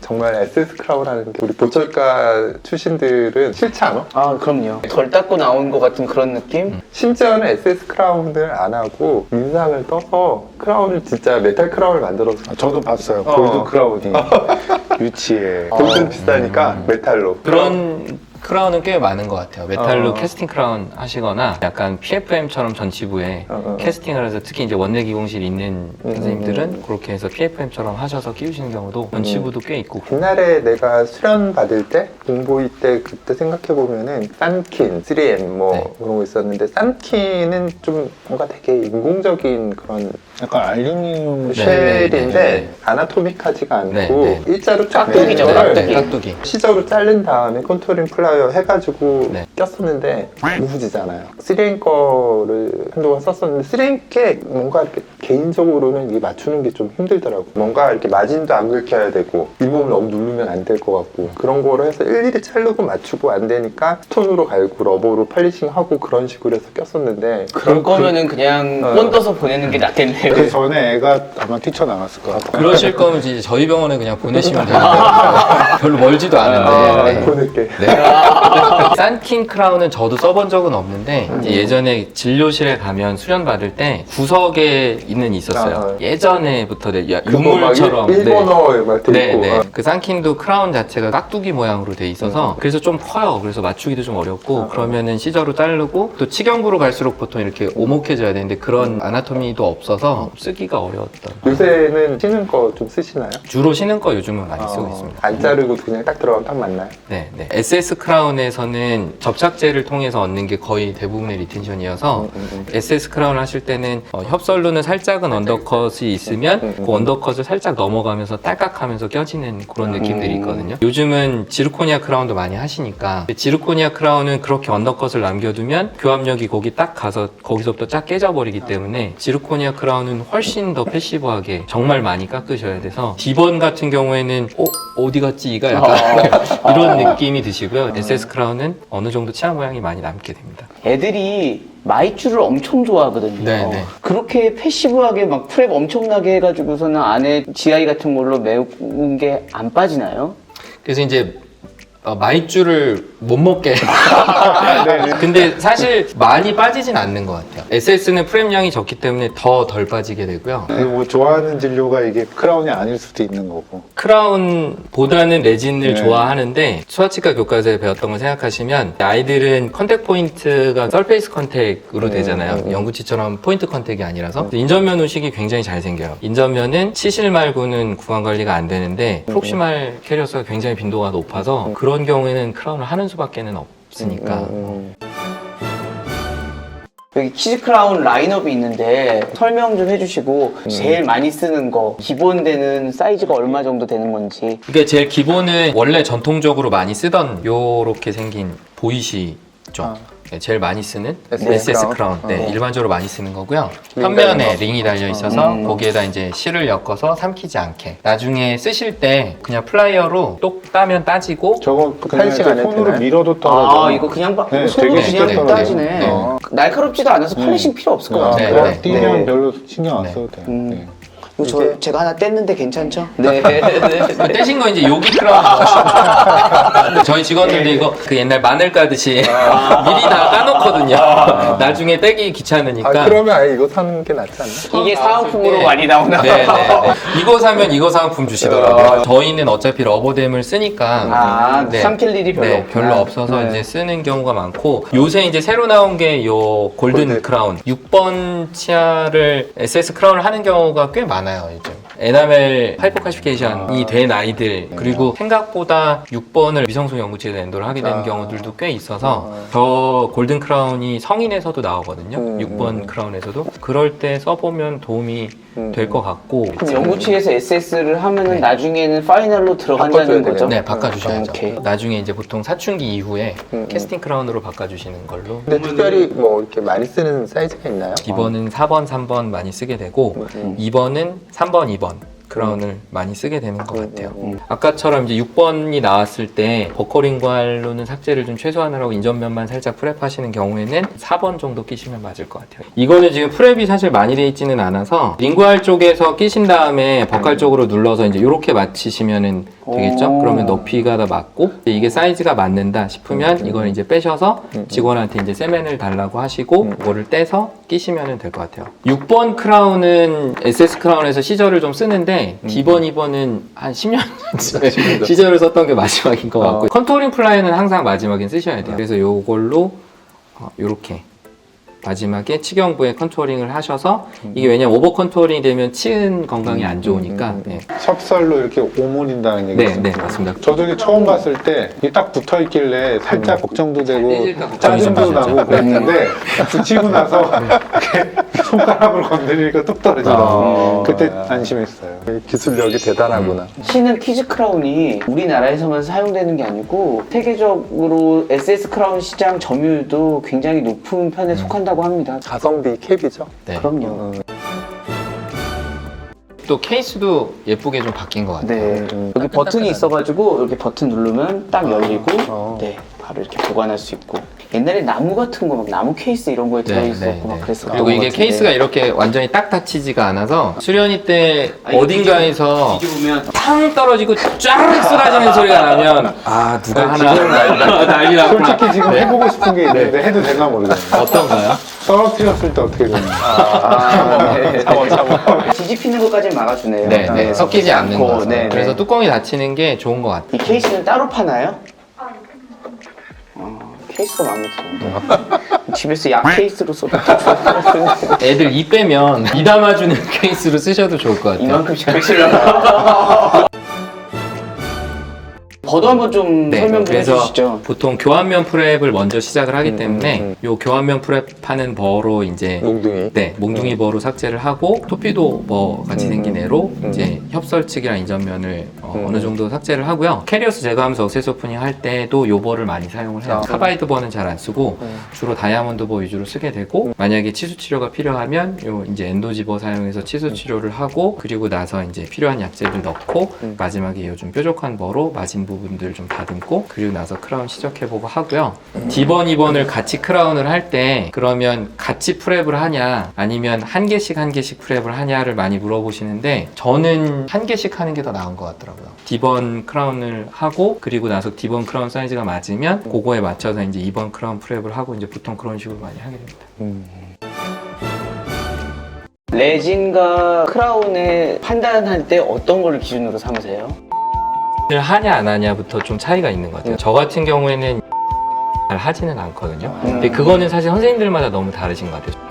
정말 SS 크라운하는 게 우리 보철가 출신들은 싫지 않아? 아 그럼요. 덜 닦고 나온 것 같은 그런 느낌? 심지어는 SS 크라운을 안 하고 인상을 떠서 크라운을 진짜 메탈 크라운을 만들어서 저도 봤어요. 골드 크라운이 유치해. 골든 비싸니까 메탈로. 그런 크라운은 꽤 많은 것 같아요. 메탈로 어. 캐스팅 크라운 하시거나 약간 PFM처럼 전치부에 캐스팅을 해서 특히 이제 원내 기공실 있는 선생님들은 그렇게 해서 PFM처럼 하셔서 끼우시는 경우도 전치부도 꽤 있고. 옛날에 내가 수련 받을 때 공보이 때 그때 생각해 보면은 산킨, 3M 뭐 네. 그런 거 있었는데 산킨은 좀 뭔가 되게 인공적인 그런 약간 알루미늄 쉘인데 네. 아나토믹하지가 않고 네, 네. 일자로 쫙 깍두기죠, 돼 있는 깍두기. 거를 깍두기. 시저로 자른 다음에 컨투링 플라이어 해가지고 네. 꼈었는데 무흐지잖아요. 3M 거를 한동안 썼었는데 3M 게 뭔가 이렇게 개인적으로는 이게 맞추는 게 좀 힘들더라고. 뭔가 이렇게 마진도 안 긁혀야 되고 잇몸을 너무 누르면 안 될 것 같고 그런 거를 해서 일일이 자르고 맞추고 안 되니까 스톤으로 갈고 러버로 팔리싱하고 그런 식으로 해서 꼈었는데 그럴 거면은 그냥 본 떠서 보내는 게 낫겠네요. 그 전에 애가 아마 뛰쳐나갔을 것 같아요. 그러실 거면 이제 저희 병원에 그냥 보내시면 되는데 별로 멀지도 않은데. 네. 보낼게. 산킨 크라운은 저도 써본 적은 없는데 이제 예전에 진료실에 가면 수련 받을 때 구석에 있었어요. 아. 예전에부터 그거 막 유물처럼. 일본어 막 돼 네, 있고 네. 그 산킨도 크라운 자체가 깍두기 모양으로 돼 있어서 그래서 좀 커요. 그래서 맞추기도 좀 어렵고 그러면은 시저로 자르고 또 치경부로 갈수록 보통 이렇게 오목해져야 되는데 그런 아나토미도 없어서 쓰기가 어려웠던. 요새는 쉬는 거 좀 쓰시나요? 주로 신은 거 요즘은 많이 쓰고 있습니다. 안 자르고 그냥 딱 들어가면 딱 맞나요? 네, 네. SS 크라운에서는 접착제를 통해서 얻는 게 거의 대부분의 리텐션이어서 SS 크라운을 하실 때는 협설루는 살짝은 언더컷이 있으면 그 언더컷을 살짝 넘어가면서 딸깍하면서 껴지는 그런 느낌들이 있거든요. 요즘은 지르코니아 크라운도 많이 하시니까 지르코니아 크라운은 그렇게 언더컷을 남겨두면 교합력이 거기 딱 가서 거기서부터 쫙 깨져버리기 때문에 지르코니아 크라운은 훨씬 더 패시브하게 정말 많이 깎으셔야 돼서 D번 같은 경우에는 어디 갔지 이가 약간 이런 느낌이 드시고요. SS 크라운은 어느 정도 치아 모양이 많이 남게 됩니다. 애들이 마이쮸를 엄청 좋아하거든요. 네, 네. 그렇게 패시브하게 막 프랩 엄청나게 해가지고서는 안에 GI 같은 걸로 메운 게 안 빠지나요? 그래서 이제 마이쮸를 못 먹게. 근데 사실 많이 빠지진 않는 것 같아요. SS는 프레임량이 적기 때문에 더 덜 빠지게 되고요. 그리고 뭐 좋아하는 진료가 이게 크라운이 아닐 수도 있는 거고. 크라운보다는 레진을 네. 좋아하는데 수화치과 교과서에 배웠던 걸 생각하시면 아이들은 컨택 포인트가 설페이스 컨택으로 되잖아요. 영구치처럼 포인트 컨택이 아니라서 인전면 후식이 굉장히 잘 생겨요. 인전면은 치실 말고는 구강 관리가 안 되는데 프록시말 캐리어스가 굉장히 빈도가 높아서 그런 경우에는 크라운을 하는 수밖에는 없으니까. 여기 키즈 크라운 라인업이 있는데 설명 좀 해주시고 제일 많이 쓰는 거 기본 되는 사이즈가 얼마 정도 되는 건지. 이게 제일 기본은 원래 전통적으로 많이 쓰던 요렇게 생긴 보이시죠? 네, 제일 많이 쓰는 SS 크라운. 네, 일반적으로 많이 쓰는 거고요. 편면에 링이 달려 있어서 거기에다 이제 실을 엮어서 삼키지 않게. 나중에 쓰실 때 그냥 플라이어로 똑 따면 따지고 저거 그냥 팔식 이렇게 안 해도 손으로 되나요? 밀어도 떨어져. 아 이거 그냥 네, 손으로 되게 그냥 쉽게 따지네. 떨어져요. 날카롭지도 않아서 폴리싱 필요 없을 것 같아요. 네, 네. 뛰면 네. 별로 신경 안 써도 돼요. 네. 이거 제가 하나 뗐는데 괜찮죠? 네. 떼신 거 이제 여기 크라운. 저희 직원들도 이거 그 옛날 마늘 까듯이 미리 다 까놓거든요. 나중에 떼기 귀찮으니까. 그러면 아예 이거 사는 게 낫지 않나? 이게 사은품으로 네. 많이 나오나? 네, 네, 네. 이거 사면 이거 사은품 주시더라고요. 저희는 어차피 러버댐을 쓰니까 삼킬 일이 별로 없구나. 별로 없어서 이제 쓰는 경우가 많고 요새 이제 새로 나온 게 요 골든 크라운 6번 치아를 SS 크라운을 하는 경우가 꽤 많아요 요즘. 에나멜 하이퍼칼시피케이션이 된 아이들 그리고 생각보다 6번을 위성성 연구체에서 엔도를 하게 되는 경우들도 꽤 있어서 저 골든 크라운이 성인에서도 나오거든요. 6번 크라운에서도 그럴 때 써보면 도움이 될 것 같고. 그럼 연구치에서 SS를 하면은 나중에는 파이널로 들어간다는 바꿔줘야 거죠? 되네요. 네, 바꿔주셔야죠. 오케이. 나중에 이제 보통 사춘기 이후에 캐스팅 크라운으로 바꿔주시는 걸로. 근데 특별히 뭐 이렇게 많이 쓰는 사이즈가 있나요? 2번은 4번, 3번 많이 쓰게 되고 2번은 3번, 2번 크라운을 많이 쓰게 되는 것 같아요. 아까처럼 이제 6번이 나왔을 때 버커링구알로는 삭제를 좀 최소한으로 인전면만 살짝 프랩하시는 경우에는 4번 정도 끼시면 맞을 것 같아요. 이거는 지금 프랩이 사실 많이 돼 있지는 않아서 링구알 쪽에서 끼신 다음에 버칼 쪽으로 눌러서 이제 이렇게 맞추시면 되겠죠? 그러면 높이가 다 맞고 이게 사이즈가 맞는다 싶으면 이걸 이제 빼셔서 직원한테 이제 세면을 달라고 하시고 이거를 떼서 끼시면 될 것 같아요. 6번 크라운은 SS 크라운에서 시절을 좀 쓰는데 D번, 2번은 한 10년 전쯤에 시절을 썼던 게 마지막인 것 같고 컨투어링 플라이는 항상 마지막엔 쓰셔야 돼요. 그래서 이걸로 이렇게 마지막에 치경부에 컨투어링을 하셔서 이게 왜냐면 오버 컨투어링이 되면 치은 건강이 안 좋으니까 네. 섭설로 이렇게 오므린다는 얘기 네, 있어요. 네, 맞습니다. 저도 이게 처음 봤을 때 이게 딱 붙어 있길래 살짝 걱정도 되고 떼질까 걱정이 좀 짜증도 되셨죠. 나고 그랬는데 붙이고 나서 이렇게 손가락으로 건드리니까 뚝 떨어지더라고요. 그때 안심했어요. 기술력이 대단하구나. 신은 키즈 크라운이 우리나라에서만 사용되는 게 아니고 세계적으로 SS 크라운 시장 점유율도 굉장히 높은 편에 속한다고 합니다. 가성비 캡이죠. 네. 그럼요. 또 케이스도 예쁘게 좀 바뀐 것 같아요. 네. 여기 버튼이 있어가지고 이렇게 버튼 누르면 딱 열리고 네. 바로 이렇게 보관할 수 있고 옛날에 나무 같은 거 막 나무 케이스 이런 거에 들어있었고 막 그랬었던 그리고 것 이게 같은데. 케이스가 이렇게 완전히 딱 닫히지가 않아서 수련회 때 어딘가에서 뒤집으면 탕 떨어지고 쫙 쓰러지는 소리가 나면 아 누가 하나 난리 났구나. 솔직히 지금 해보고 싶은 게 있는데 해도 되나 모르겠어요. 어떤가요? 떨어뜨렸을 때 어떻게 되나. 뒤집히는 것까지 막아주네요. 네, 네, 섞이지 않는 거. 네, 네. 그래서 뚜껑이 닫히는 게 좋은 것 같아요. 이 케이스는 따로 파나요? 케이스가 마음에 드는데 집에서 약 케이스로 써도 애들 이 빼면 이 담아주는 케이스로 쓰셔도 좋을 것 같아요. 이만큼씩 긁시려고 버도 한번 좀 네, 설명 좀 그래서 해주시죠. 보통 교환면 프랩을 먼저 시작을 하기 때문에 요 교환면 프랩 하는 버로 이제 몽둥이. 네, 몽둥이 버로 삭제를 하고 토피도 버 같이 생긴 애로 이제 협설측이랑 인전면을 어느 정도 삭제를 하고요. 캐리어스 제거하면서 억세스 오프닝 할 때도 요 버를 많이 사용을 해요. 카바이드 버는 잘 안 쓰고 주로 다이아몬드 버 위주로 쓰게 되고 만약에 치수 치료가 필요하면 요 이제 엔도지 버 사용해서 치수 치료를 하고 그리고 나서 이제 필요한 약재들 넣고 마지막에 요 좀 뾰족한 버로 마진 부분들 좀 다듬고 그리고 나서 크라운 시작해보고 하고요. D번, 2번을 같이 크라운을 할 때 그러면 같이 프랩을 하냐 아니면 한 개씩 프랩을 하냐를 많이 물어보시는데 저는 한 개씩 하는 게 더 나은 것 같더라고요. D번 크라운을 하고 그리고 나서 D번 크라운 사이즈가 맞으면 그거에 맞춰서 이제 2번 크라운 프랩을 하고 이제 보통 그런 식으로 많이 하게 됩니다. 레진과 크라운의 판단할 때 어떤 거를 기준으로 삼으세요? 하냐 안 하냐부터 좀 차이가 있는 것 같아요. 저 같은 경우에는 잘 하지는 않거든요. 근데 그거는 사실 선생님들마다 너무 다르신 것 같아요.